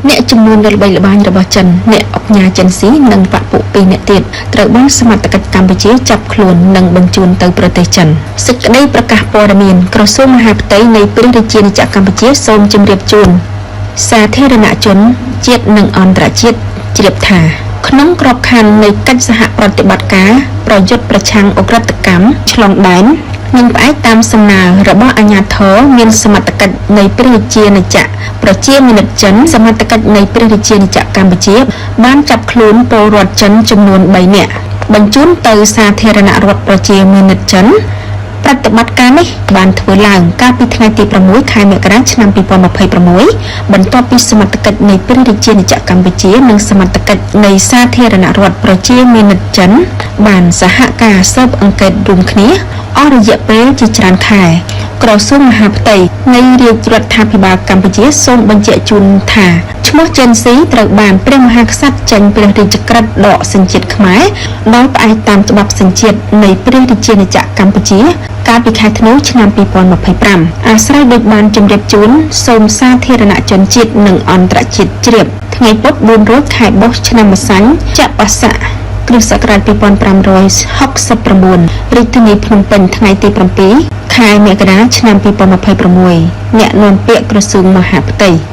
អ្នកជំនួញរដ្ឋល្បាញរបស់ចិនអ្នកអុកញ៉ាចិនស៊ីនិងបពុ2នាក់ទៀតត្រូវបានសមត្ថកិច្ចកម្ពុជាចាប់ខ្លួននិងបញ្ជូនទៅប្រទេសចិនសេចក្តីប្រកាសព័ត៌មានក្រសួងមហាផ្ទៃនៃព្រះរាជាណាចក្រកម្ពុជាសូមជម្រាបជូនសាធារណជនជាតិនិងអន្តរជាតិជ្រាបថាក្នុងក្របខ័ណ្ឌនៃកិច្ចសហប្រតិបត្តិការប្រយុទ្ធប្រឆាំងឧក្រិដ្ឋកម្មឆ្លងដែននិងផ្អែកតាមសំណើរបស់អាជ្ញាធរមានសមត្ថកិច្ចនៃព្រះរាជាណាចក្រប្រជាមានិតចិនសមត្ថកិច្ចនៃព្រះរាជាណាចក្រកម្ពុជាបានចាប់ខ្លួនពលរដ្ឋចិនចំនួន3នាក់បញ្ជូនទៅសាធារណរដ្ឋប្រជាមានិតចិនប្រតិបត្តិការនេះបានធ្វើឡើងកាលពីថ្ងៃទី6ខែមករាឆ្នាំ2026បន្ទាប់ពីសមត្ថកិច្ចនៃព្រះរាជាណាចក្រកម្ពុជានិងសមត្ថកិច្ចនៃសាធារណរដ្ឋប្រជាមានិតចិនបានសហការស៊ើបអង្កេតរួមគ្នាអស់រយៈពេលជាច្រើនខែក្រសួងមហាផ្ទៃនៃរាជរដ្ឋាភិបាលកម្ពុជាសូមបញ្ជាក់ជូនថាឈ្មោះចិនស៊ីត្រូវបានព្រះមហាក្សត្រចេញព្រះរាជក្រឹត្យដកសញ្ជាតិខ្មែរដោយផ្អែកតាមច្បាប់សញ្ជាតិនៃព្រះរាជាណាចក្រកម្ពុជាកាលពីខែធ្នូឆ្នាំ2025អាស្រ័យដូចបានជម្រាបជូនសូមសាធារណជនជាតិនិងអន្តរជាតិជ្រាបថ្ងៃពុធ400ខែបុស្សឆ្នាំម្សាញ់ចត្វាស័កគ្រិស្តសករាជ2569រាជធានីភ្នំពេញថ្ងៃទី7ខែមករាឆ្នាំ2026អ្នកនាំពាក្យក្រសួងមហាផ្ទៃ